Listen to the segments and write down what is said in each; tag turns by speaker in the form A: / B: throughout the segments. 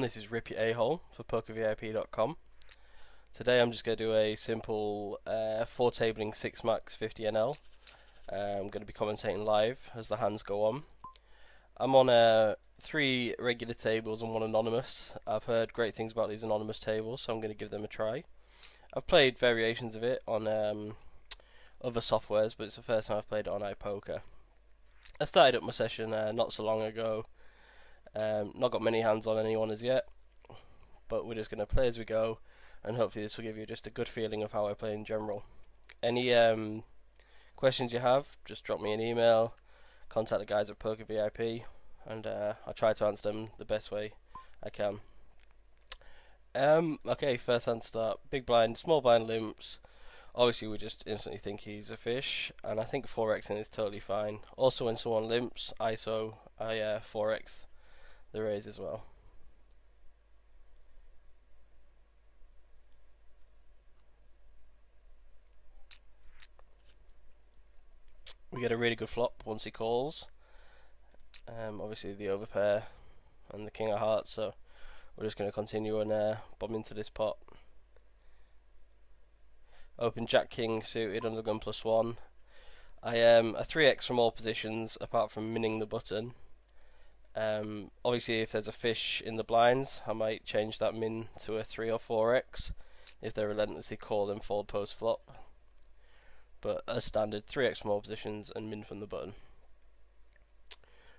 A: This is ripurahole for pokervip.com. Today I'm just going to do a simple 4-tabling 6 max 50 NL. I'm going to be commentating live as the hands go on. I'm on 3 regular tables and 1 anonymous. I've heard great things about these anonymous tables, so I'm going to give them a try. I've played variations of it on other softwares, but it's the first time I've played it on iPoker. I started up my session not so long ago. Not got many hands on anyone as yet, but we're just going to play as we go, and hopefully this will give you just a good feeling of how I play in general. Any questions you have, just drop me an email, contact the guys at PokerVIP, and I'll try to answer them the best way I can. Okay, first hand start. Big blind, small blind limps. Obviously we just instantly think he's a fish, and I think 4xing is totally fine. Also when someone limps, ISO, I 4x the raise as well. We get a really good flop once he calls. Obviously the overpair and the king of hearts, so we're just going to continue and bomb into this pot. Open jack king suited under the gun +1. I a 3x from all positions apart from minning the button. Obviously if there's a fish in the blinds, I might change that min to a 3 or 4x if they relentlessly call and fold post flop. But as standard, 3x from all positions and min from the button.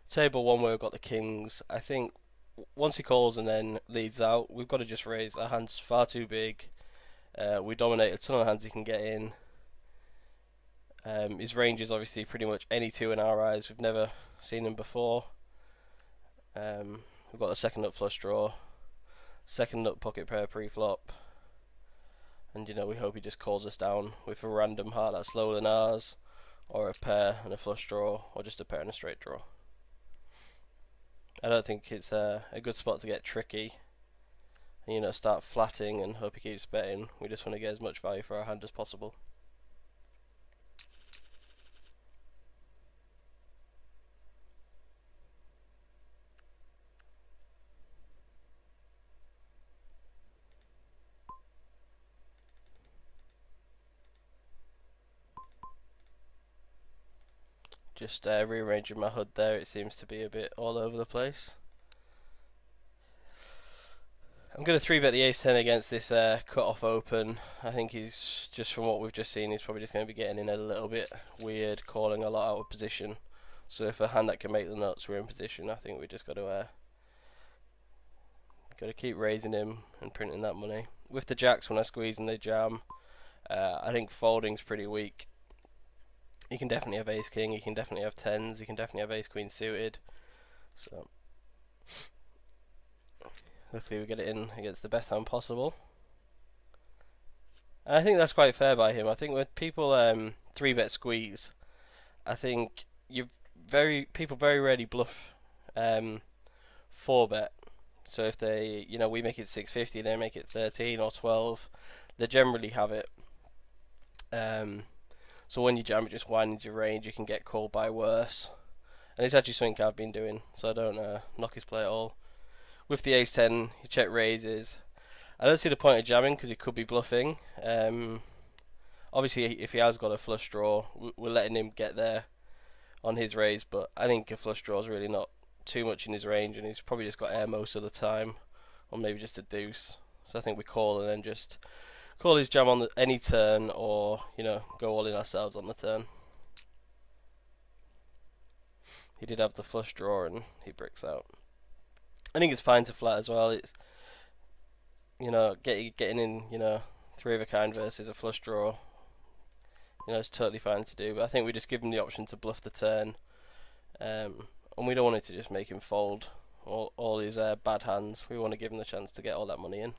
A: Table 1 where we've got the kings. I think once he calls and then leads out, we've got to just raise. Our hand's far too big. We dominate a ton of hands he can get in. His range is obviously pretty much any 2 in our eyes. We've never seen him before. We've got a second nut flush draw, second nut pocket pair pre-flop, and we hope he just calls us down with a random heart that's lower than ours, or a pair and a flush draw, or just a pair and a straight draw. I don't think it's a good spot to get tricky and start flatting and hope he keeps betting. We just want to get as much value for our hand as possible. Just rearranging my HUD there, it seems to be a bit all over the place. I'm going to 3-bet the ace-10 against this cut-off open. I think he's, just from what we've just seen, he's probably just going to be getting in a little bit weird, calling a lot out of position. So if a hand that can make the nuts, we're in position. I think we just got to keep raising him and printing that money. With the jacks, when I squeeze and they jam, I think folding's pretty weak. You can definitely have ace king, you can definitely have tens, you can definitely have ace queen suited. So luckily we get it in against the best hand possible. And I think that's quite fair by him. I think when people 3-bet squeeze, I think people very rarely bluff 4-bet. So if they we make it 650, they make it 13 or 12, they generally have it. So when you jam, it just widens your range. You can get called by worse, and it's actually something I've been doing, so I don't knock his play at all. With the ace-10, you check raises. I don't see the point of jamming because he could be bluffing. Obviously, if he has got a flush draw, we're letting him get there on his raise, but I think a flush draw is really not too much in his range, and he's probably just got air most of the time, or maybe just a deuce. So I think we call and then just call his jam on any turn, or go all in ourselves on the turn. He did have the flush draw and he bricks out. I think it's fine to flat as well. It's getting in 3 of a kind versus a flush draw. It's totally fine to do. But I think we just give him the option to bluff the turn, and we don't want it to just make him fold all his bad hands. We want to give him the chance to get all that money in.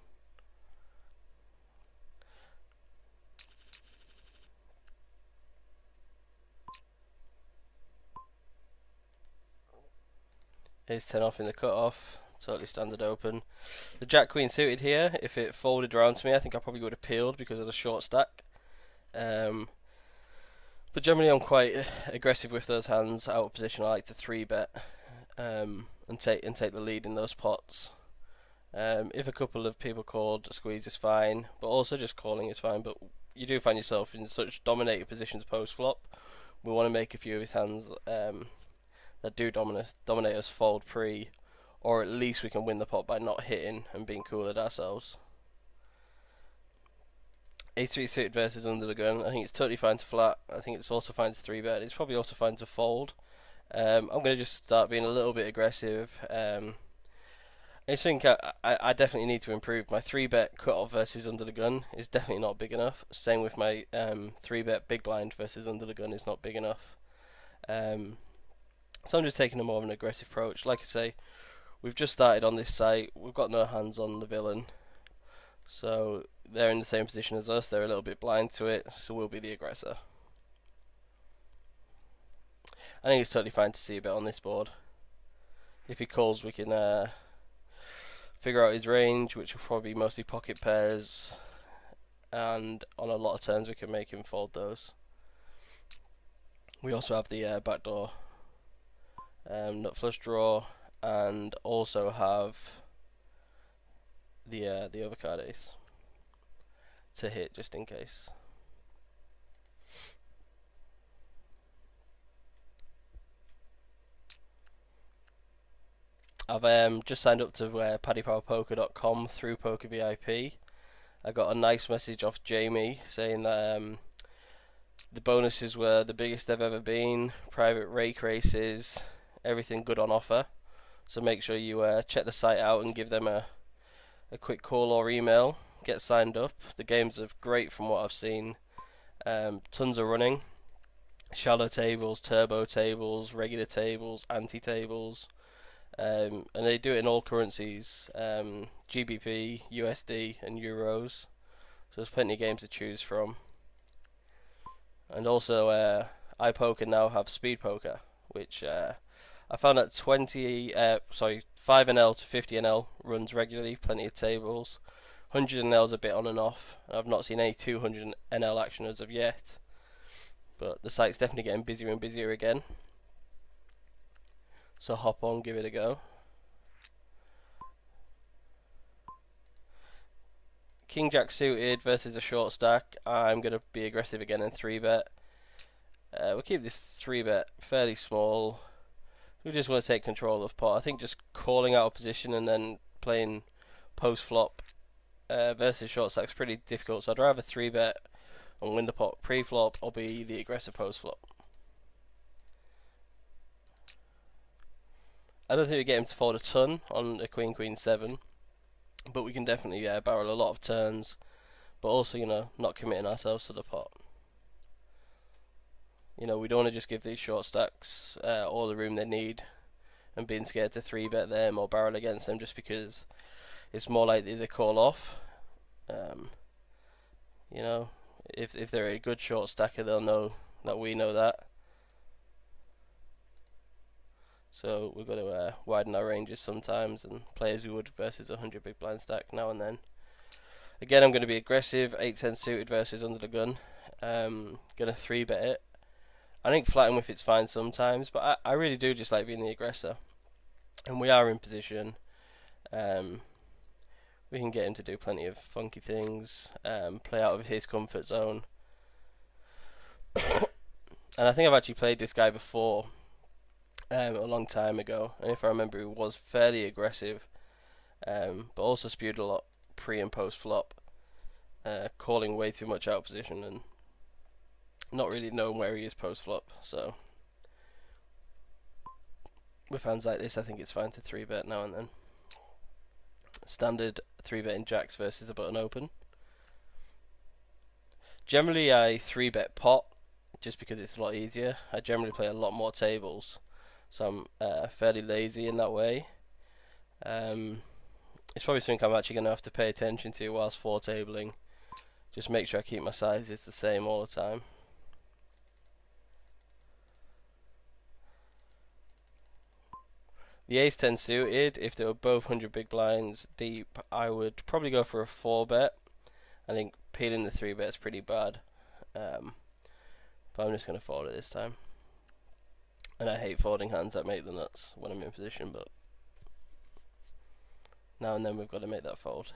A: Ace-10 off in the cut-off, totally standard open. The jack queen suited here, if it folded around to me, I think I probably would have peeled because of the short stack. But generally I'm quite aggressive with those hands out of position. I like to 3-bet and take the lead in those pots. If a couple of people called, squeeze is fine, but also just calling is fine. But you do find yourself in such dominated positions post flop. We want to make a few of his hands that do dominate us fold pre, or at least we can win the pot by not hitting and being cool at ourselves. Ace-3 suited versus under the gun. I think it's totally fine to flat. I think it's also fine to 3-bet. It's probably also fine to fold. I'm going to just start being a little bit aggressive. I just think I definitely need to improve. My 3-bet cutoff versus under the gun is definitely not big enough. Same with my 3-bet big blind versus under the gun is not big enough. So I'm just taking a more of an aggressive approach. Like I say, we've just started on this site. We've got no hands on the villain. So they're in the same position as us. They're a little bit blind to it, so we'll be the aggressor. I think it's totally fine to see a bit on this board. If he calls, we can figure out his range, which will probably be mostly pocket pairs, and on a lot of turns we can make him fold those. We also have the backdoor nut flush draw, and also have the overcard ace to hit just in case. I've just signed up to paddypowerpoker.com through Poker VIP. I got a nice message off Jamie saying that the bonuses were the biggest they've ever been, private rake races, everything good on offer. So make sure you check the site out and give them a quick call or email. Get signed up. The games are great from what I've seen. Tons of running. Shallow tables, turbo tables, regular tables, anti-tables. And they do it in all currencies, GBP, USD and Euros. So there's plenty of games to choose from. And also iPoker now have speed poker, which I found that 5NL to 50NL runs regularly, plenty of tables. 100NL is a bit on and off. I've not seen any 200NL action as of yet, but the site's definitely getting busier and busier again. So hop on, give it a go. King Jack suited versus a short stack. I'm going to be aggressive again and 3-bet. We'll keep this 3-bet fairly small. We just want to take control of pot. I think just calling out a position and then playing post flop versus short stack is pretty difficult. So I'd rather 3-bet and win the pot pre-flop or be the aggressive post flop. I don't think we get him to fold a ton on a Queen 7, but we can definitely barrel a lot of turns, but also, you know, not committing ourselves to the pot. You know, we don't want to just give these short stacks all the room they need and being scared to 3-bet them or barrel against them just because it's more likely they call off. You know, if they're a good short stacker, they'll know that we know that. So we've got to widen our ranges sometimes and play as we would versus a 100 big blind stack now and then. Again, I'm going to be aggressive, 8-10 suited versus under the gun. Going to 3-bet it. I think flatting with it's fine sometimes, but I really do just like being the aggressor. And we are in position. We can get him to do plenty of funky things, play out of his comfort zone. And I think I've actually played this guy before. A long time ago, and if I remember, he was fairly aggressive, but also spewed a lot pre and post flop, calling way too much out of position and not really knowing where he is post flop. So with hands like this, I think it's fine to 3-bet now and then. Standard 3-betting jacks versus a button open. Generally, I 3-bet pot just because it's a lot easier. I generally play a lot more tables. So I'm fairly lazy in that way. It's probably something I'm actually going to have to pay attention to whilst 4-tabling. Just make sure I keep my sizes the same all the time. The ace-10 suited, if they were both 100 big blinds deep, I would probably go for a 4-bet. I think peeling the 3-bet is pretty bad. But I'm just going to fold it this time. And I hate folding hands that make the nuts when I'm in position, but Now and then we've got to make that fold.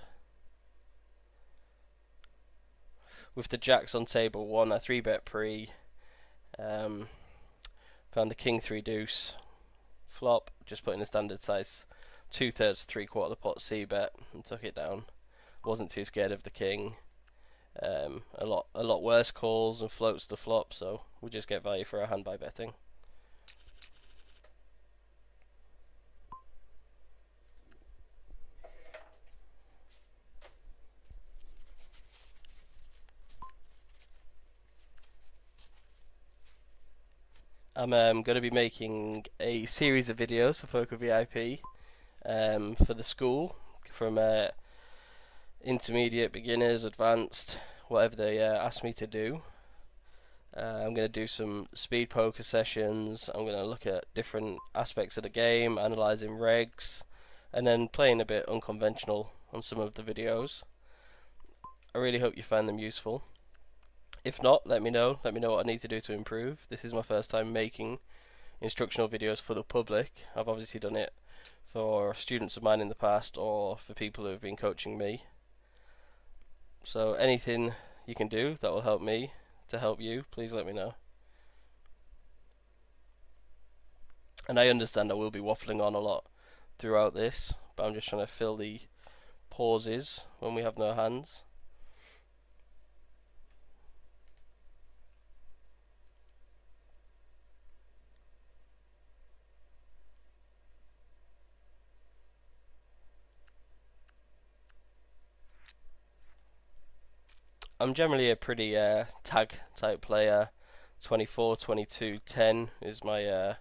A: With the jacks on table 1, I 3-bet pre. Found the king 3 deuce flop, just put in the standard size 2/3 3/4 of the pot c-bet and took it down. Wasn't too scared of the king. A lot worse calls and floats the flop, so we just get value for our hand by betting. I'm going to be making a series of videos for Poker VIP for the school, from intermediate, beginners, advanced, whatever they ask me to do. I'm going to do some speed poker sessions. I'm going to look at different aspects of the game, analysing regs, and then playing a bit unconventional on some of the videos. I really hope you find them useful. If not, let me know. Let me know what I need to do to improve. This is my first time making instructional videos for the public. I've obviously done it for students of mine in the past, or for people who have been coaching me. So anything you can do that will help me to help you, please let me know. And I understand I will be waffling on a lot throughout this, but I'm just trying to fill the pauses when we have no hands. I'm generally a pretty tag type player. 24, 22, 10 is my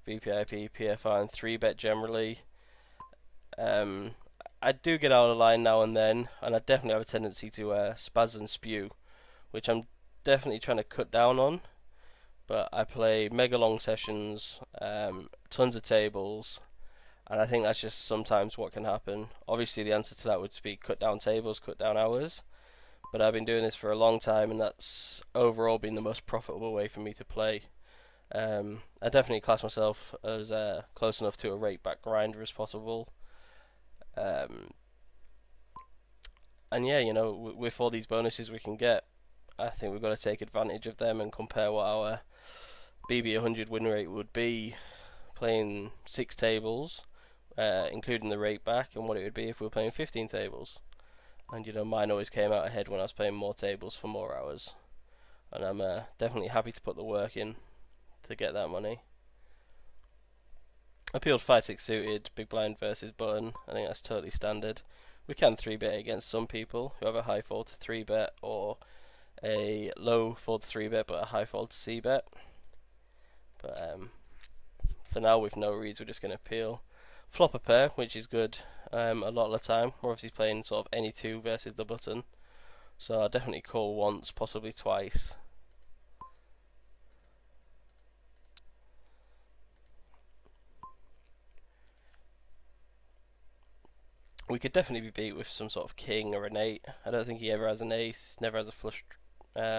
A: VPIP, PFR, and 3-bet generally. I do get out of line now and then, and I definitely have a tendency to spaz and spew, which I'm definitely trying to cut down on. But I play mega long sessions, tons of tables, and I think that's just sometimes what can happen. Obviously the answer to that would be cut down tables, cut down hours. But I've been doing this for a long time, and that's overall been the most profitable way for me to play. I definitely class myself as close enough to a rate back grinder as possible. And yeah, you know, with all these bonuses we can get, I think we've got to take advantage of them and compare what our BB 100 win rate would be playing 6 tables, including the rate back, and what it would be if we were playing 15 tables. And you know, mine always came out ahead when I was playing more tables for more hours. And I'm definitely happy to put the work in to get that money. I peeled 5-6 suited, big blind versus button. I think that's totally standard. We can 3-bet against some people who have a high fold to 3-bet, or a low fold to 3-bet but a high fold to c-bet. But for now, with no reads, we're just going to peel. Flop a pair, which is good. A lot of the time we're obviously playing sort of any 2 versus the button, so I'll definitely call once, possibly twice. We could definitely be beat with some sort of king or an 8. I don't think he ever has an ace, never has a flush. I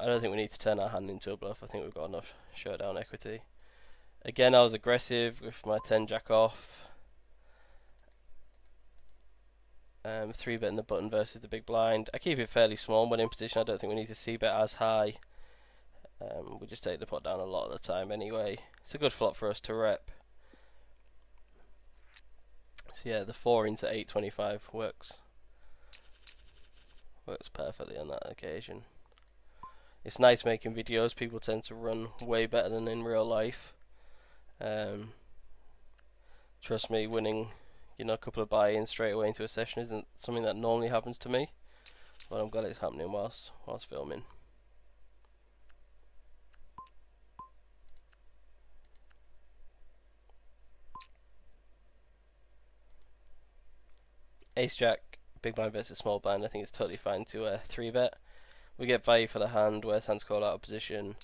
A: don't think we need to turn our hand into a bluff. I think we've got enough showdown equity. Again, I was aggressive with my 10 jack off. 3-betting the button versus the big blind. I keep it fairly small when in position. I don't think we need to c-bet as high. We just take the pot down a lot of the time anyway. It's a good flop for us to rep. So yeah, the 4 into 8.25 works perfectly on that occasion. It's nice making videos. People tend to run way better than in real life. Trust me, winning, you know, a couple of buy-ins straight away into a session isn't something that normally happens to me, but I'm glad it's happening whilst filming. Ace Jack, big blind versus small blind. I think it's totally fine to 3-bet. We get value for the hand, whereas hands call out of position.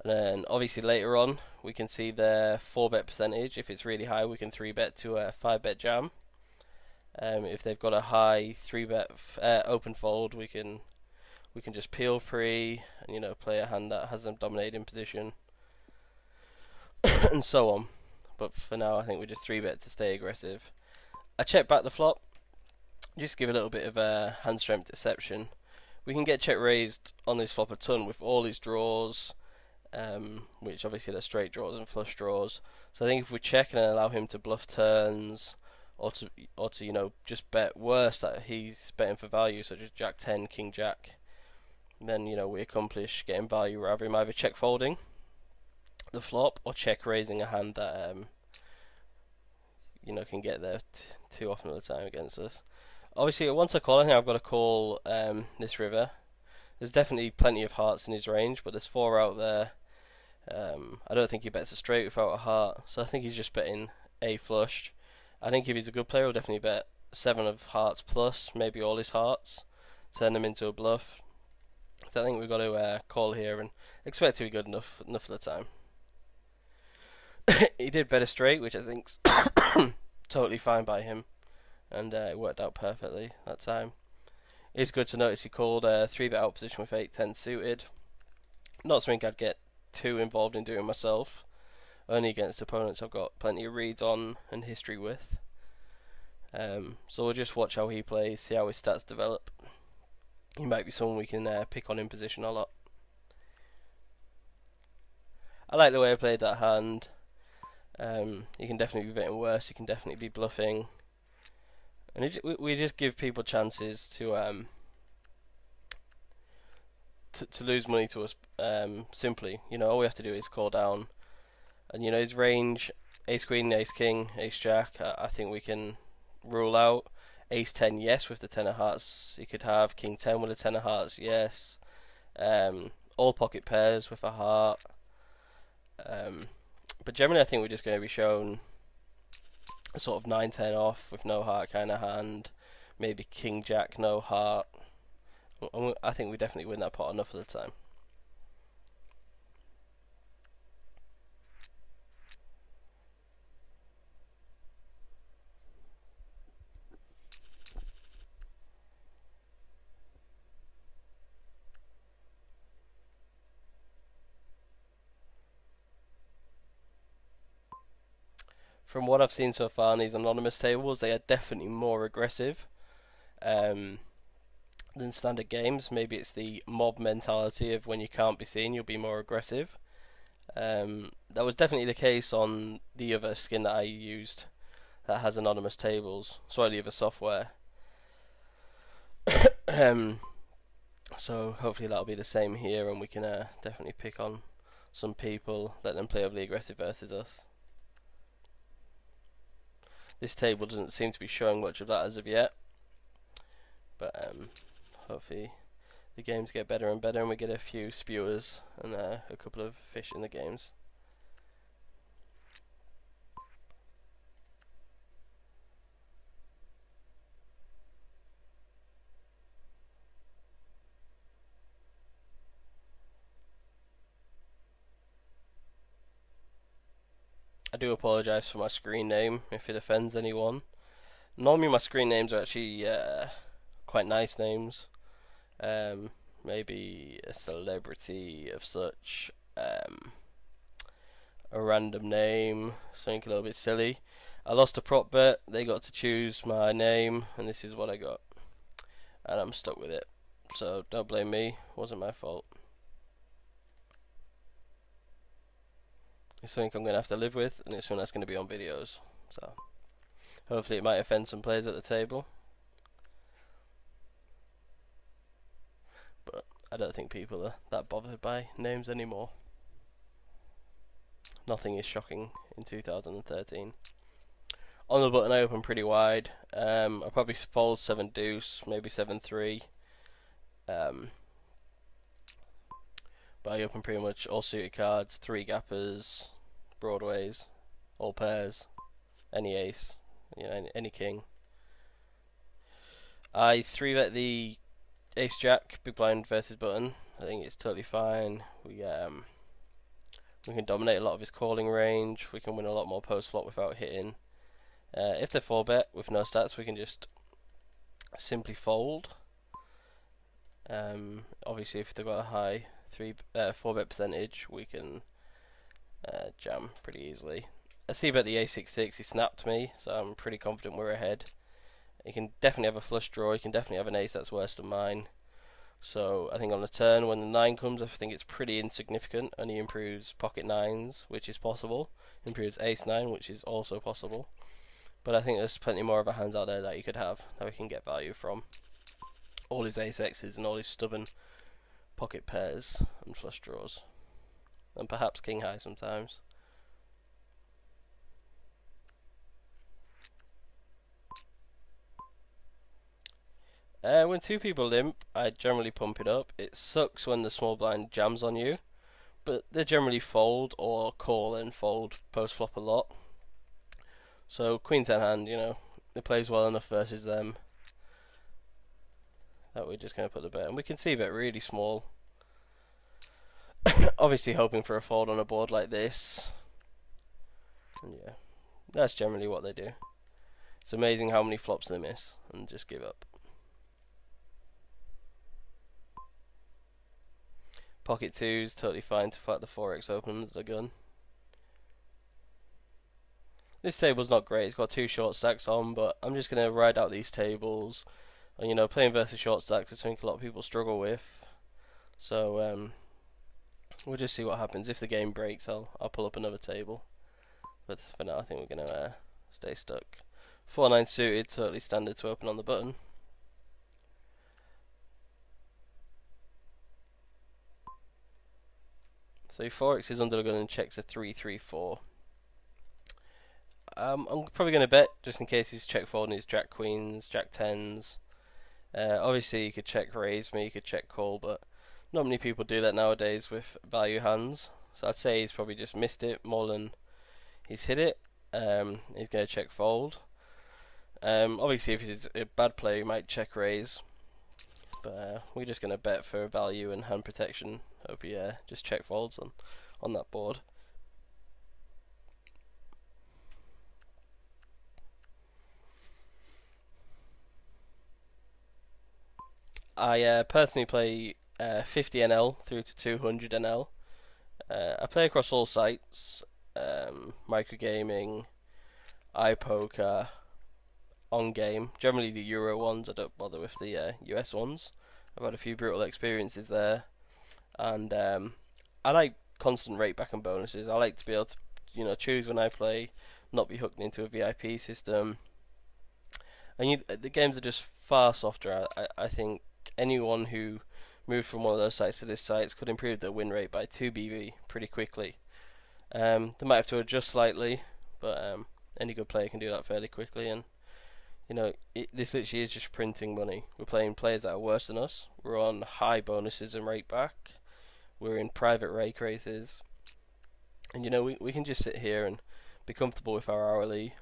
A: And then obviously later on we can see their 4-bet percentage. If it's really high, we can 3-bet to a 5-bet jam. If they've got a high 3-bet open fold, we can just peel free and, you know, play a hand that has them dominated in position, and so on. but for now I think we just 3-bet to stay aggressive. I check back the flop, just give a little bit of a hand strength deception. We can get check raised on this flop a ton with all his draws, which obviously they're straight draws and flush draws. So I think if we check and allow him to bluff turns, or to you know, just bet worse that he's betting for value, such as Jack 10, King Jack, then you know we accomplish getting value rather him either check folding the flop or check raising a hand that you know, can get there too often at the time against us. Obviously, once I call, I think I've got to call this river. There's definitely plenty of hearts in his range, but there's 4 out there. I don't think he bets a straight without a heart, so I think he's just betting a flush. I think if he's a good player, he'll definitely bet 7 of hearts plus, maybe all his hearts, turn them into a bluff. So I think we've got to call here and expect to be good enough of the time. He did bet a straight, which I think's totally fine by him, and it worked out perfectly that time. It's good to notice he called a 3-bet out position with 8-10 suited. Not something I'd get too involved in doing myself, only against opponents I've got plenty of reads on and history with. So we'll just watch how he plays, see how his stats develop. He might be someone we can pick on in position a lot. I like the way I played that hand. You can definitely be betting worse, you can definitely be bluffing. And we just give people chances to lose money to us simply. You know, all we have to do is call down. And you know, his range, Ace Queen, Ace King, Ace Jack, I think we can rule out. Ace 10, yes, with the 10 of hearts he could have. King 10 with a 10 of hearts, yes. All pocket pairs with a heart. But generally I think we're just going to be shown a sort of 9-10 off with no heart kind of hand. Maybe King Jack, no heart. I think we definitely win that pot enough of the time. From what I've seen so far in these anonymous tables, they are definitely more aggressive than standard games. Maybe it's the mob mentality of when you can't be seen, you'll be more aggressive. That was definitely the case on the other skin that I used that has anonymous tables. Sorry, the other software. So hopefully that'll be the same here, and we can definitely pick on some people, let them play overly aggressive versus us. This table doesn't seem to be showing much of that as of yet, but hopefully the games get better and better and we get a few spewers and a couple of fish in the games. I do apologise for my screen name if it offends anyone. Normally my screen names are actually quite nice names. Maybe a celebrity of such, a random name, something a little bit silly. I lost a prop bet, they got to choose my name, and this is what I got. And I'm stuck with it. So don't blame me, wasn't my fault. It's something I'm going to have to live with, and it's something that's going to be on videos. So hopefully it might offend some players at the table. But I don't think people are that bothered by names anymore. Nothing is shocking in 2013. On the button I open pretty wide. I'll probably fold 7 deuce, maybe 7-3. But I open pretty much all suited cards, 3 gappers, broadways, all pairs, any ace, you know, any king. I 3-bet the ace jack, big blind versus button. I think it's totally fine. We can dominate a lot of his calling range. We can win a lot more post flop without hitting. If they're 4-bet with no stats, we can just simply fold. Obviously, if they've got a high 4-bet percentage, we can jam pretty easily. I see about the a6-6, he snapped me, so I'm pretty confident we're ahead. He can definitely have a flush draw, he can definitely have an ace that's worse than mine. So I think on the turn, when the 9 comes, I think it's pretty insignificant, and he improves pocket 9s, which is possible, improves ace 9, which is also possible. But I think there's plenty more of a hands out there that you could have, that we can get value from. All his ace-x's and all his stubborn pocket pairs and flush draws. And perhaps king high sometimes. When two people limp, I generally pump it up. It sucks when the small blind jams on you, but they generally fold or call and fold post flop a lot. So queen 10 hand, you know, it plays well enough versus them that we're just going to put the bet. And we can see bet really small. Obviously hoping for a fold on a board like this. And yeah, that's generally what they do. It's amazing how many flops they miss and just give up. Pocket 2's totally fine to fight the 4x open with the gun. This table's not great, it's got 2 short stacks on, but I'm just going to ride out these tables. And you know, playing versus short stacks is something a lot of people struggle with. So we'll just see what happens. If the game breaks, I'll pull up another table. But for now, I think we're going to stay stuck. 4-9 suited, totally standard to open on the button. So 4x is under the gun and checks a 3-3-4. I'm probably going to bet, just in case he's check folding his jack queens, jack 10s. Obviously you could check raise me, you could check call, but not many people do that nowadays with value hands. So I'd say he's probably just missed it more than he's hit it. He's going to check fold. Obviously if he's a bad player he might check raise. But we're just going to bet for value and hand protection. Hope he just check folds on that board. I personally play 50 NL through to 200 NL. I play across all sites, microgaming, iPoker, on game. Generally the Euro ones, I don't bother with the US ones. I've had a few brutal experiences there, and I like constant rate back and bonuses. I like to be able to, you know, choose when I play, not be hooked into a VIP system. And the games are just far softer. I think anyone who moved from one of those sites to this site could improve their win rate by 2 BB pretty quickly. They might have to adjust slightly, but any good player can do that fairly quickly. And you know, this literally is just printing money. We're playing players that are worse than us. We're on high bonuses and rate back. We're in private rake races, and you know, we can just sit here and be comfortable with our hourly,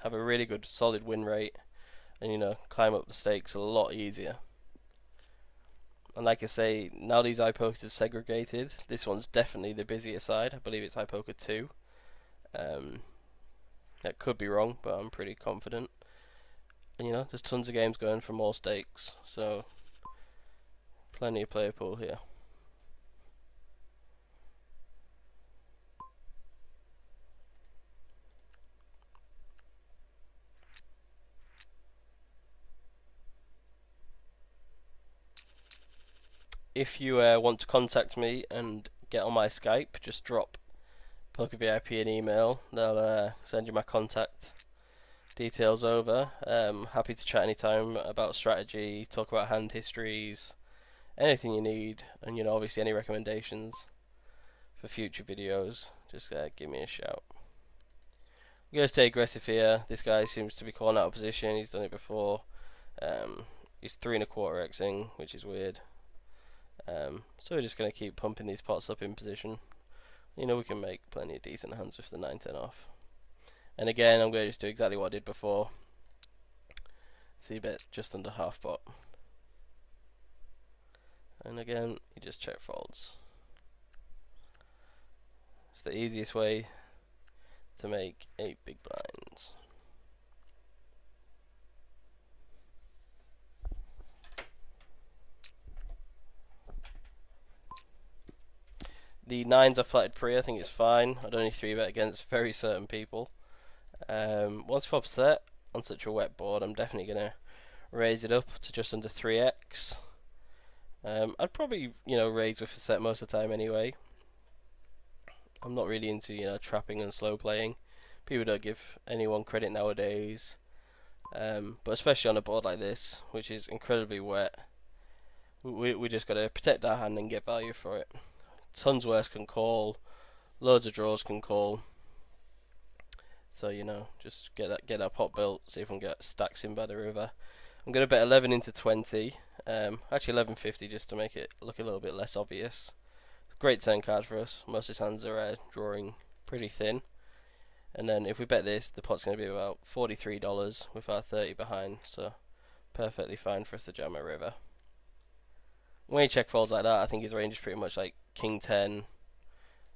A: have a really good solid win rate, and you know, climb up the stakes a lot easier. And like I say, now these iPokers are segregated. This one's definitely the busier side. I believe it's iPoker 2. That could be wrong, but I'm pretty confident. And you know, there's tons of games going for more stakes, so plenty of player pool here. If you want to contact me and get on my Skype, just drop Poker VIP an email. They'll send you my contact details over. Happy to chat anytime about strategy, talk about hand histories, anything you need, and you know, obviously any recommendations for future videos. Just give me a shout. I'm going to stay aggressive here. This guy seems to be calling out of position. He's done it before. He's 3.25 xing, which is weird. So we're just going to keep pumping these pots up in position. You know, we can make plenty of decent hands with the 9-10 off. And again, I'm going to just do exactly what I did before. See bet just under half pot. And again, you just check folds. It's the easiest way to make 8 big blinds. The nines are flatted pre. I think it's fine. I'd only 3-bet against very certain people. Once I've set on such a wet board, I'm definitely gonna raise it up to just under 3x. I'd probably raise with a set most of the time anyway. I'm not really into trapping and slow playing. People don't give anyone credit nowadays. But especially on a board like this, which is incredibly wet, we just got to protect our hand and get value for it. Tons worse can call, loads of draws can call. So just get that pot built. See if we can get stacks in by the river. I'm gonna bet 11 into 20. Actually 11.50 just to make it look a little bit less obvious. Great turn card for us. Most of his hands are drawing pretty thin. And then if we bet this, the pot's going to be about $43 with our 30 behind, so perfectly fine for us to jam a river. When he check folds like that, I think his range is pretty much like King 10,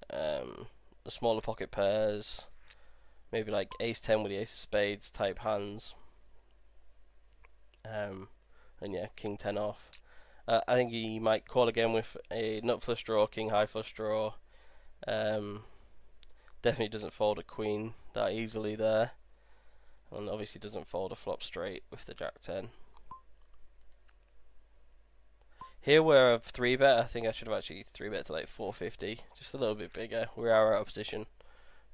A: the smaller pocket pairs, maybe like Ace 10 with the Ace of Spades type hands, and yeah, King 10 off. I think he might call again with a nut flush draw, King high flush draw. Definitely doesn't fold a queen that easily there, and obviously doesn't fold a flop straight with the Jack 10. Here where I've 3-bet, I think I should have actually 3-bet to like 450, just a little bit bigger. We are out of position,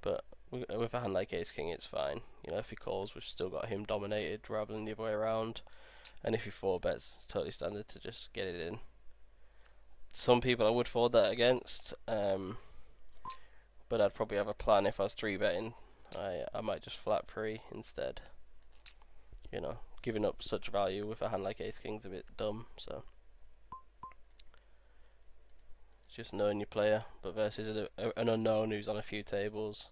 A: but with a hand like Ace King, it's fine. If he calls, we've still got him dominated rather than the other way around. And if he 4-bets, it's totally standard to just get it in. Some people I would fold that against, but I'd probably have a plan if I was 3-betting. I might just flat pre instead. Giving up such value with a hand like Ace King's a bit dumb, so it's just knowing your player. But versus an unknown who's on a few tables,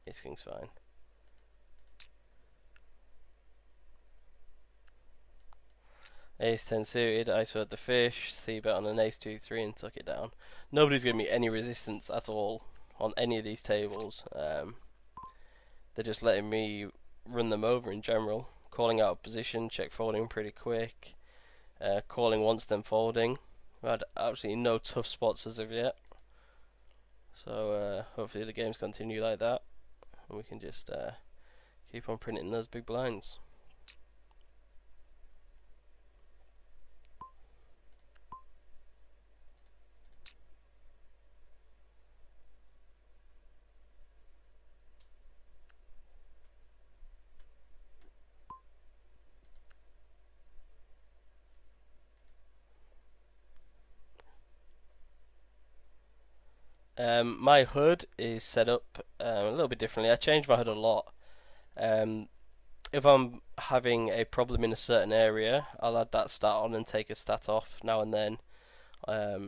A: Ace King's fine. Ace 10 suited, ISO'd the fish, C-bet on an Ace 2-3 and took it down. Nobody's giving me any resistance at all on any of these tables. They're just letting me run them over in general. Calling out of position, check folding pretty quick. Calling once then folding. We had absolutely no tough spots as of yet. So hopefully the games continue like that, and we can just keep on printing those big blinds. My HUD is set up a little bit differently. I change my HUD a lot. If I'm having a problem in a certain area, I'll add that stat on and take a stat off now and then. I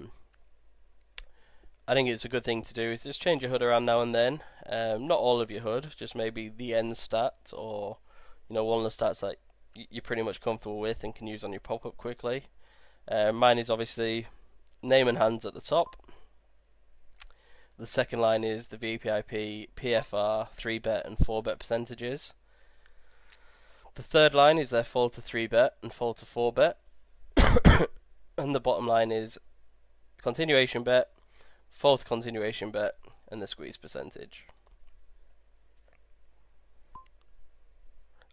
A: think it's a good thing to do is just change your HUD around now and then. Not all of your HUD, just maybe the end stat, or one of the stats that you're pretty much comfortable with and can use on your pop-up quickly. Mine is obviously name and hands at the top. The second line is the VPIP, PFR, 3-bet and 4-bet percentages. The third line is their fold to 3-bet and fold to 4-bet. And the bottom line is continuation bet, fold to continuation bet, and the squeeze percentage.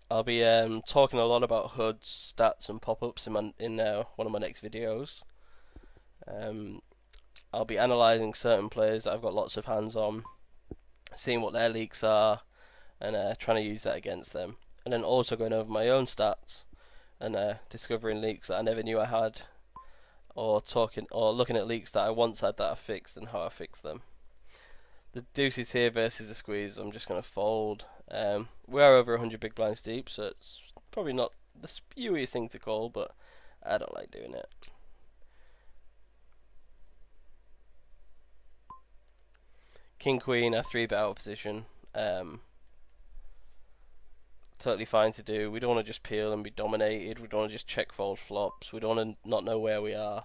A: I'll be talking a lot about HUDs, stats and pop-ups in one of my next videos. I'll be analysing certain players that I've got lots of hands on, seeing what their leaks are, and trying to use that against them. And then also going over my own stats and discovering leaks that I never knew I had, or looking at leaks that I once had that I fixed and how I fixed them. The deuces here versus the squeeze, I'm just going to fold. We are over 100 big blinds deep, so it's probably not the spewiest thing to call, but I don't like doing it. King Queen, a 3-bet out position. Totally fine to do. We don't want to just peel and be dominated. We don't want to just check fold flops. We don't want to not know where we are.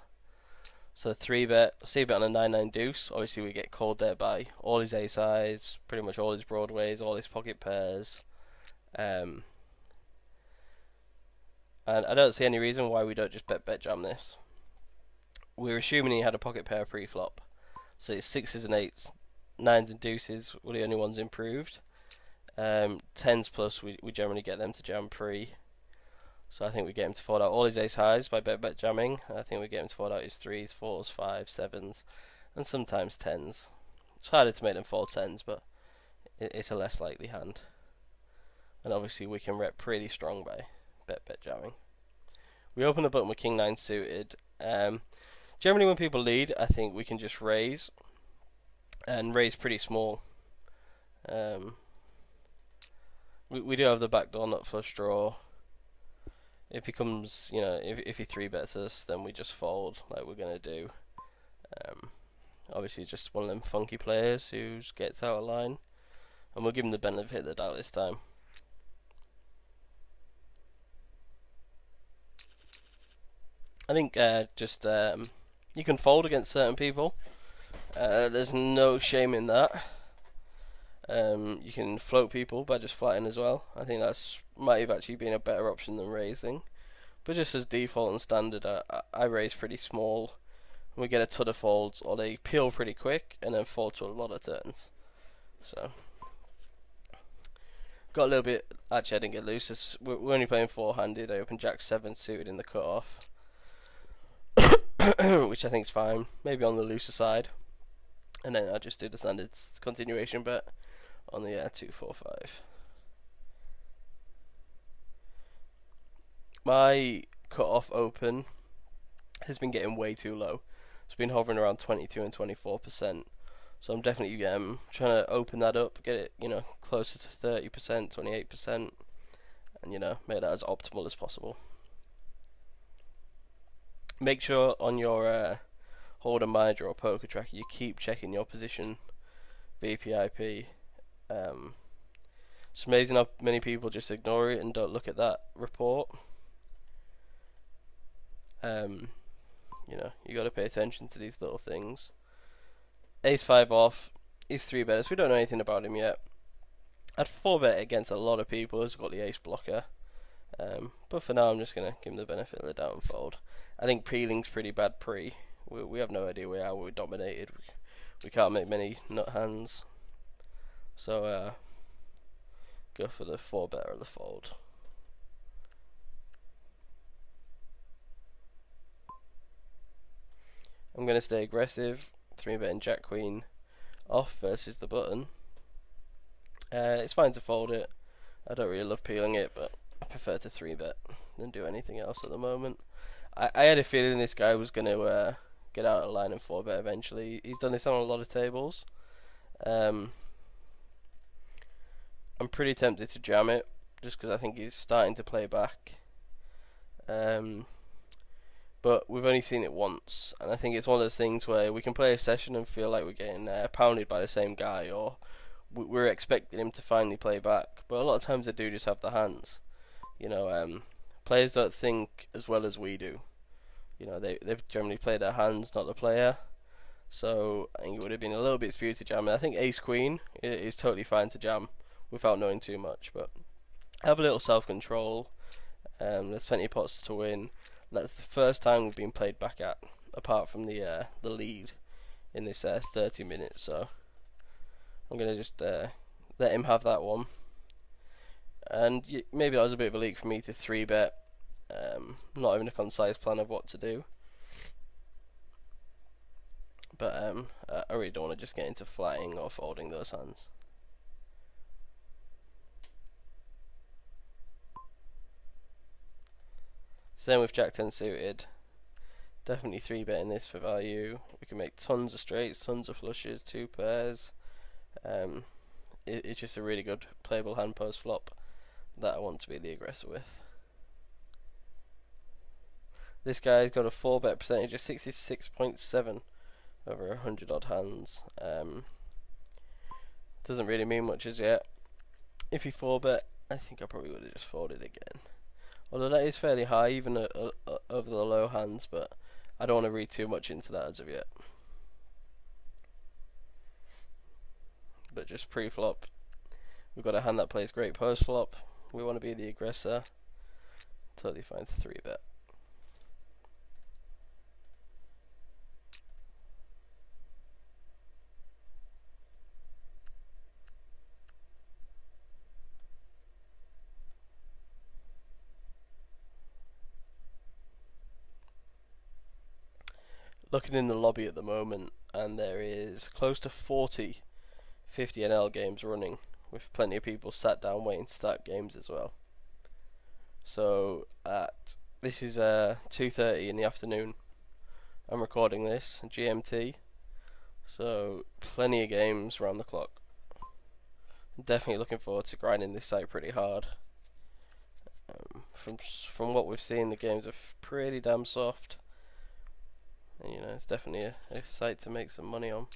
A: So 3-bet, C-bet on a 9-9 deuce. Obviously we get called there by all his ace highs, pretty much all his broadways, all his pocket pairs. And I don't see any reason why we don't just bet jam this. we're assuming he had a pocket pair pre-flop. So it's sixes and eights, nines and deuces were the only ones improved. Tens plus, we generally get them to jam pre. So I think we get him to fold out all his ace highs by bet jamming. I think we get him to fold out his threes, fours, fives, sevens, and sometimes tens. It's harder to make them fold tens, but it's a less likely hand. And obviously we can rep pretty strong by bet jamming. We open the button with king nine suited. Generally when people lead, I think we can just raise, and raise pretty small. We do have the backdoor nut flush draw. If he comes, if he 3-bets us, then we just fold like we're going to do. Obviously just one of them funky players who gets out of line, and we'll give him the benefit of the doubt this time. I think you can fold against certain people. There's no shame in that. You can float people by just flatting as well. I think that's might have actually been a better option than raising. But just as default and standard, I raise pretty small. We get a ton of folds, or they peel pretty quick and then fold to a lot of turns. So got a little bit. Actually, I didn't get loose. We're only playing four-handed. I opened Jack 7 suited in the cutoff, which I think is fine. Maybe on the looser side. And then I just did a standard continuation bet on the 2-4-5. My cut-off open has been getting way too low. It's been hovering around 22 and 24%. So I'm definitely trying to open that up, get it closer to 30%, 28%, and make that as optimal as possible. Make sure on your Holder Manager or Poker Tracker you keep checking your position VPIP. It's amazing how many people just ignore it and don't look at that report. You got to pay attention to these little things. Ace 5 off. He's 3-betters. We don't know anything about him yet. I'd 4-bet against a lot of people who's got the ace blocker. But for now I'm just going to give him the benefit of the doubt and fold. I think peeling's pretty bad pre. We have no idea how we're dominated. We can't make many nut hands. So go for the 4-bet or the fold. I'm going to stay aggressive. 3-betting Jack Queen off versus the button. It's fine to fold it. I don't really love peeling it, but I prefer to 3-bet than do anything else at the moment. I had a feeling this guy was going to get out of line and 4-bet eventually. He's done this on a lot of tables. I'm pretty tempted to jam it, just because I think he's starting to play back. But we've only seen it once, and I think it's one of those things where we can play a session and feel like we're getting pounded by the same guy, or we're expecting him to finally play back. But a lot of times they do just have the hands. Players don't think as well as we do. They've generally played their hands, not the player. So I think it would have been a little bit spewed to jam. I think Ace Queen is totally fine to jam without knowing too much, but have a little self-control. There's plenty of pots to win. That's the first time we've been played back at, apart from the lead in this 30 minutes. So I'm gonna just let him have that one. And maybe that was a bit of a leak for me to 3-bet, not having a concise plan of what to do. But I really don't want to just get into flatting or folding those hands. Same with Jack 10 suited. Definitely 3-betting this for value. We can make tons of straights, tons of flushes, 2 pairs. It's just a really good playable hand post flop that I want to be the aggressor with. This guy's got a 4-bet percentage of 66.7 over 100 odd hands. Doesn't really mean much as yet. If he 4-bet, I think I probably would have just folded again. Although that is fairly high, even over the low hands, but I don't want to read too much into that as of yet. But just pre-flop, we've got a hand that plays great post-flop. We want to be the aggressor. Totally fine to 3-bet. looking in the lobby at the moment, and there is close to 40 50NL games running, with plenty of people sat down waiting to start games as well. So this is 2:30 in the afternoon. I'm recording this GMT, so plenty of games around the clock. Definitely looking forward to grinding this site pretty hard. From what we've seen, the games are pretty damn soft, and you know, it's definitely a site to make some money on.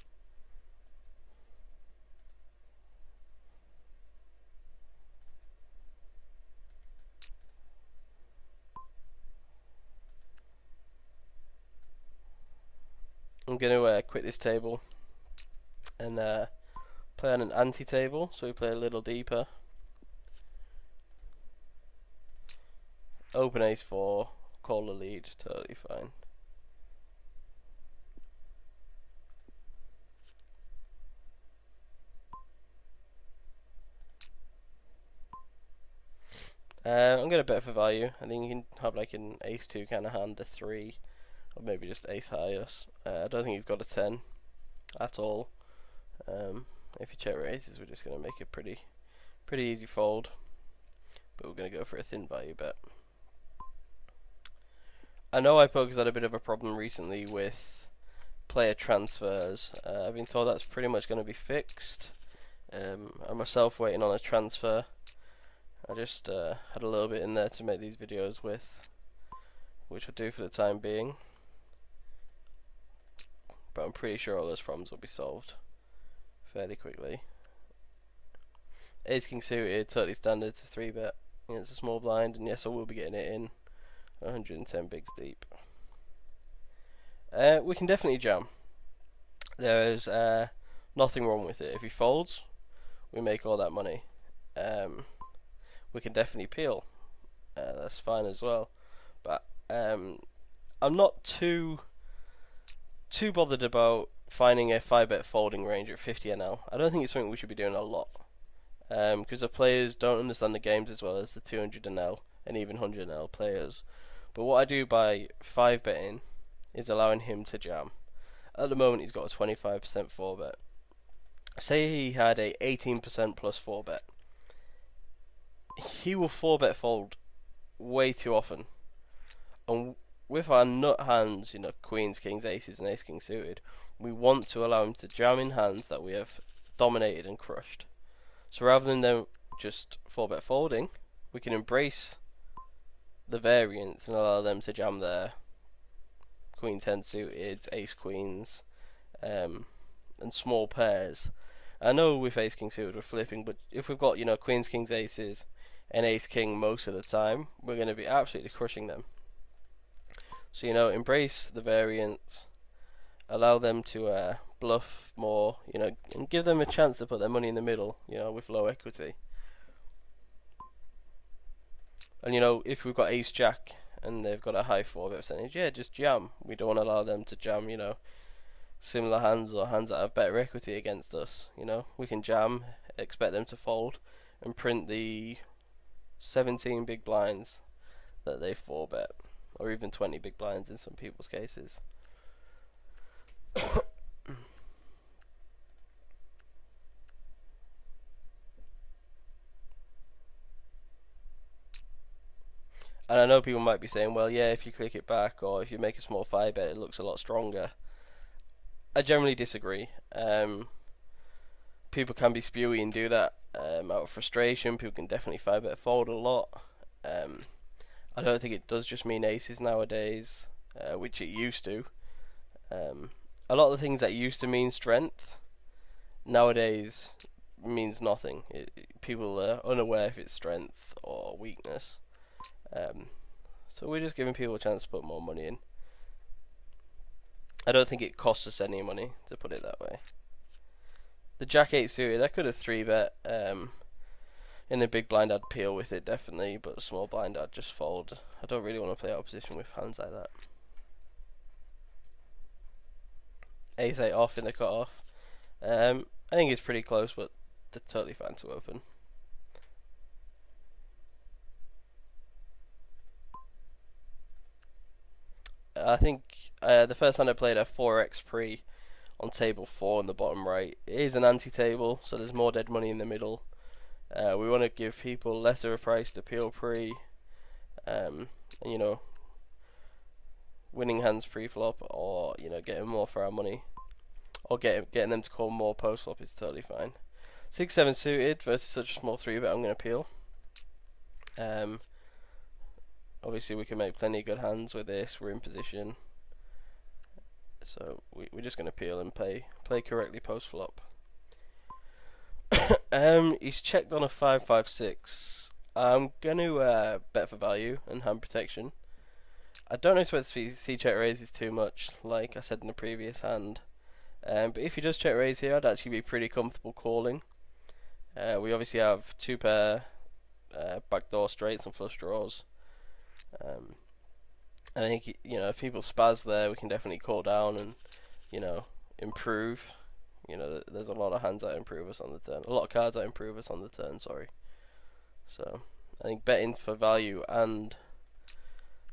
A: I'm going to quit this table and play on an anti-table, so we play a little deeper. Open ace 4, call the lead, totally fine. I'm going to bet for value. I think you can have like an ace 2 kind of hand, a 3, or maybe just ace highest. I don't think he's got a 10 at all. If you check raises, we're just going to make a pretty easy fold, but we're going to go for a thin value bet. I know iPoker's had a bit of a problem recently with player transfers. I've been told that's pretty much going to be fixed. I'm myself waiting on a transfer. I just had a little bit in there to make these videos with, which I'll do for the time being. But I'm pretty sure all those problems will be solved fairly quickly. Ace King suited, totally standard, it's a 3-bet. It's a small blind, and yes, I will be getting it in 110 bigs deep. We can definitely jam. There's nothing wrong with it. If he folds, we make all that money. We can definitely peel. That's fine as well. But I'm not too bothered about finding a 5-bet folding range at 50NL. I don't think it's something we should be doing a lot, because the players don't understand the games as well as the 200NL and even 100NL players. But what I do by 5-betting is allowing him to jam. At the moment he's got a 25% 4-bet. Say he had a 18% plus 4-bet. He will 4-bet fold way too often. And with our nut hands, you know, queens, kings, aces and ace king suited, we want to allow him to jam in hands that we have dominated and crushed. So rather than them just 4-bet folding, we can embrace the variance and allow them to jam their queen 10 suited, ace queens, and small pairs. I know with ace king suited we're flipping, but if we've got, you know, queens, kings, aces and ace king most of the time, we're going to be absolutely crushing them. So, you know, embrace the variance, allow them to bluff more, you know, and give them a chance to put their money in the middle, you know, with low equity. And, you know, if we've got ace jack and they've got a high 4-bet percentage, yeah, just jam. We don't want to allow them to jam, you know, similar hands or hands that have better equity against us. You know, we can jam, expect them to fold, and print the 17 big blinds that they 4-bet, or even 20 big blinds in some people's cases. And I know people might be saying, well, yeah, if you click it back or if you make a small 5-bet, it looks a lot stronger. I generally disagree. People can be spewy and do that out of frustration. People can definitely 5-bet fold a lot. I don't think it does just mean aces nowadays, which it used to. A lot of the things that used to mean strength nowadays means nothing. People are unaware if it's strength or weakness. So we're just giving people a chance to put more money in. I don't think it costs us any money, to put it that way. The jack 8 suited, I could have 3-bet. In the big blind I'd peel with it definitely, but the small blind I'd just fold. I don't really want to play opposition with hands like that. Ace 8 off in the cut off. I think it's pretty close, but they're totally fine to open. I think the first hand I played a 4x pre on table 4 in the bottom right. It is an anti-table, so there's more dead money in the middle. We want to give people less of a price to peel pre, and winning hands pre-flop, or getting more for our money, or getting them to call more post-flop is totally fine. 6-7 suited versus such a small 3-bet. I'm going to peel. Obviously we can make plenty of good hands with this. We're in position, so we're just going to peel and play correctly post-flop. He's checked on a 5-5-6. I'm going to bet for value and hand protection. I don't expect to see check raises too much, like I said in the previous hand. But if he does check raise here, I'd actually be pretty comfortable calling. We obviously have 2 pair backdoor straights and flush draws. I think if people spaz there, we can definitely call down and improve. There's a lot of hands that improve us on the turn, a lot of cards that improve us on the turn. Sorry. So I think betting for value and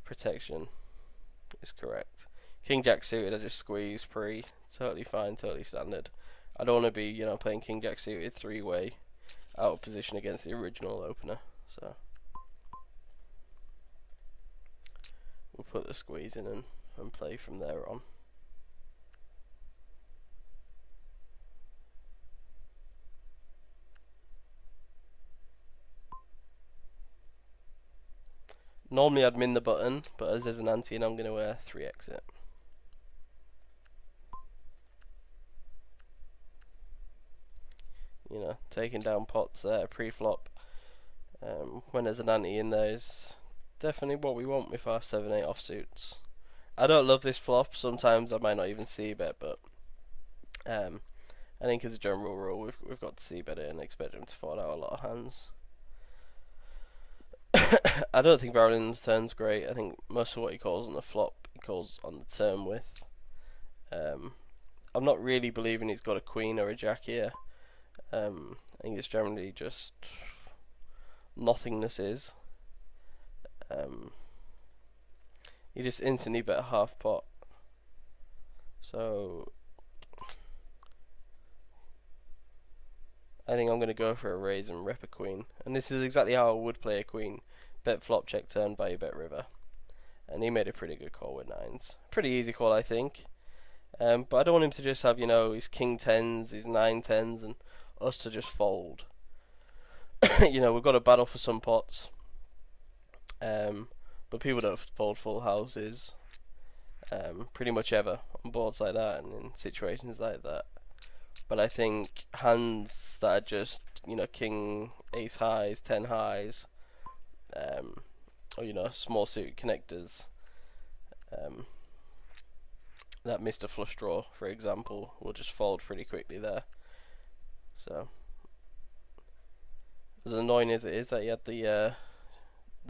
A: protection is correct. King Jack suited, I just squeeze pre. Totally fine, totally standard. I don't want to be playing King Jack suited 3-way out of position against the original opener. So we'll put the squeeze in and play from there on. Normally I'd min the button, but as there's an ante and I'm going to 3x it. Taking down pots pre-flop when there's an ante in there is definitely what we want with our 7-8 offsuits. I don't love this flop. Sometimes I might not even see bet, but I think as a general rule we've got to see bet it and expect him to fold out a lot of hands. I don't think barreling the turn's great. I think most of what he calls on the flop, he calls on the turn with. I'm not really believing he's got a queen or a jack here. I think it's generally just nothingness. He just instantly bet a half pot. So I think I'm going to go for a raise and rep a queen. And this is exactly how I would play a queen. Bet flop, check turn, value bet river. And he made a pretty good call with 9s. Pretty easy call, I think. But I don't want him to just have, his king 10s, his 9 10s, and us to just fold. We've got to battle for some pots. But people don't fold full houses pretty much ever on boards like that and in situations like that. But I think hands that are just, king, ace highs, 10 highs, or small suited connectors, that missed a flush draw, for example, will just fold pretty quickly there. So as annoying as it is that he had the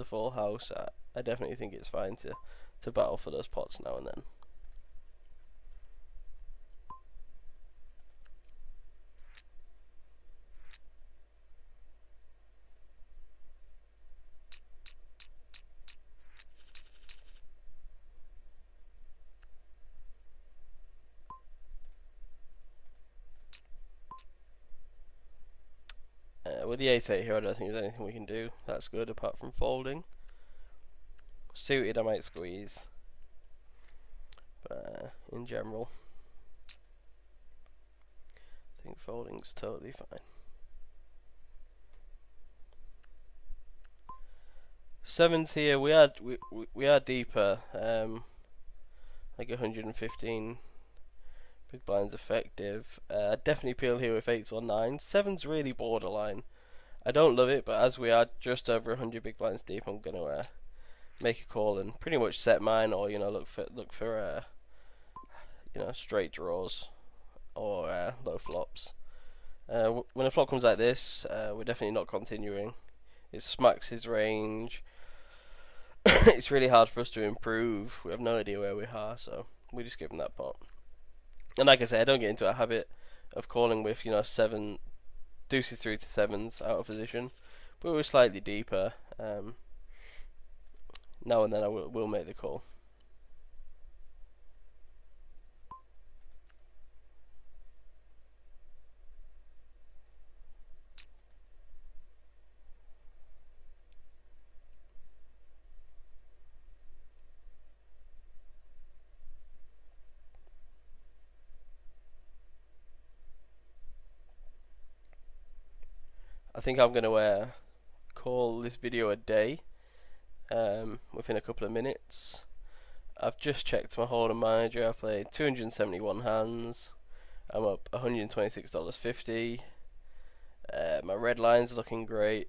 A: full house, I definitely think it's fine to battle for those pots now and then. With the ace-8 here, I don't think there's anything we can do that's good apart from folding. Suited, I might squeeze, but in general, I think folding's totally fine. 7s here, we are deeper, like 115 big blinds effective. Definitely peel here with 8s or 9s. 7's really borderline. I don't love it, but as we are just over 100 big blinds deep, I'm gonna make a call and pretty much set mine, or look for straight draws or low flops. When a flop comes like this, we're definitely not continuing. It smacks his range. It's really hard for us to improve. We have no idea where we are, so we just give him that pot. And like I said, I don't get into a habit of calling with 7 deuces through to 7s out of position, but we're slightly deeper. Now and then I will make the call. I think I'm gonna call this video a day within a couple of minutes. I've just checked my hold'em manager. I played 271 hands. I'm up $126.50. My red line's looking great.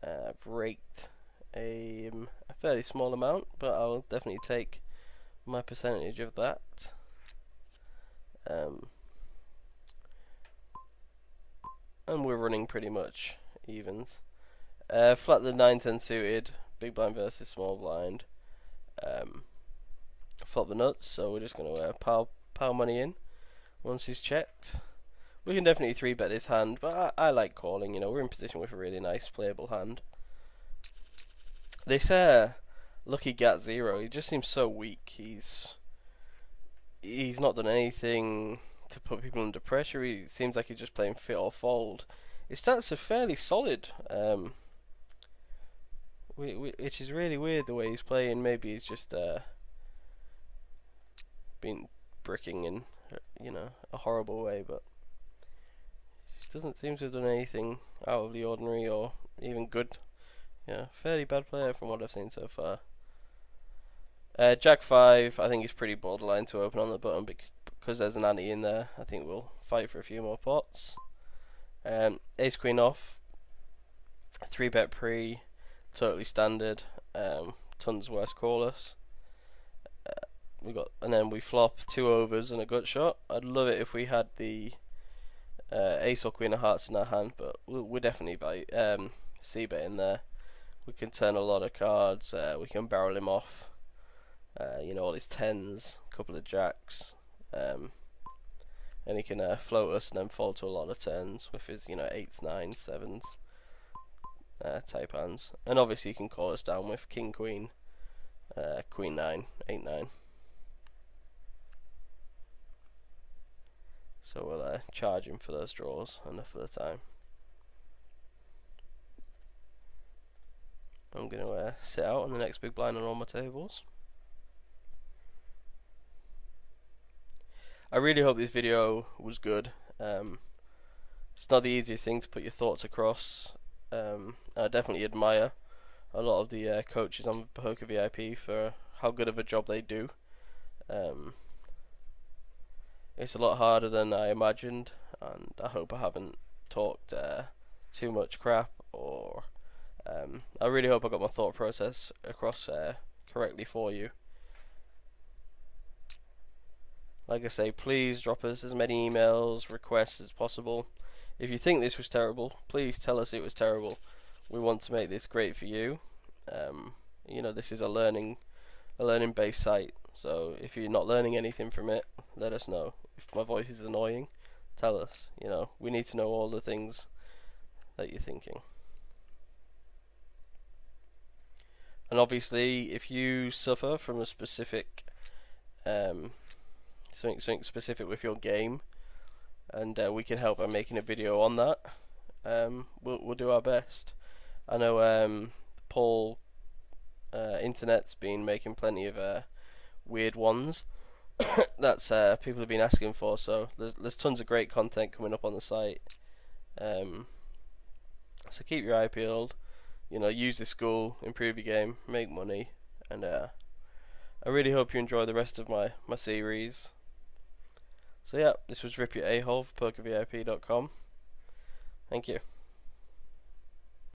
A: I've raked a fairly small amount, but I'll definitely take my percentage of that. And we're running pretty much evens. Flat the 9-10 suited, big blind versus small blind. Flop the nuts, so we're just going to pile money in once he's checked. We can definitely 3-bet this hand, but I like calling. You know, we're in position with a really nice playable hand. This Lucky Gat 0, he just seems so weak. He's not done anything to put people under pressure. He seems like he's just playing fit or fold. His stats are fairly solid, which is really weird the way he's playing. Maybe he's just been bricking in, you know, a horrible way, but he doesn't seem to have done anything out of the ordinary or even good. Yeah, fairly bad player from what I've seen so far. Jack 5, I think is pretty borderline to open on the button because there's an ante in there. I think we'll fight for a few more pots. Ace Queen off, 3-bet pre, totally standard. Tons worse callers. And then we flop 2 overs and a gut shot. I'd love it if we had the ace or queen of hearts in our hand, but we're definitely by c-bet in there. We can turn a lot of cards. We can barrel him off. You know, all his 10s, couple of jacks, and he can float us and then fold to a lot of turns with his, you know, 8s, 9s, 7s type hands. And obviously he can call us down with king, queen, queen 9, 8, 9. So we'll charge him for those draws enough of the time. I'm going to sit out on the next big blind on all my tables. I really hope this video was good. It's not the easiest thing to put your thoughts across. I definitely admire a lot of the coaches on Poker VIP for how good of a job they do. It's a lot harder than I imagined, and I hope I haven't talked too much crap, or I really hope I got my thought process across correctly for you. Like I say, please drop us as many emails, requests as possible. If you think this was terrible, please tell us it was terrible. We want to make this great for you. You know, this is a learning based site, so if you're not learning anything from it, let us know. If my voice is annoying, tell us. You know, we need to know all the things that you're thinking. And obviously, if you suffer from a specific something specific with your game, and we can help by making a video on that, we'll do our best. I know Paul Internet's been making plenty of weird ones that's people have been asking for, so there's tons of great content coming up on the site. So keep your eye peeled. You know, use this school, improve your game, make money, and I really hope you enjoy the rest of my series. So yeah, this was ripurahole for pokervip.com. Thank you.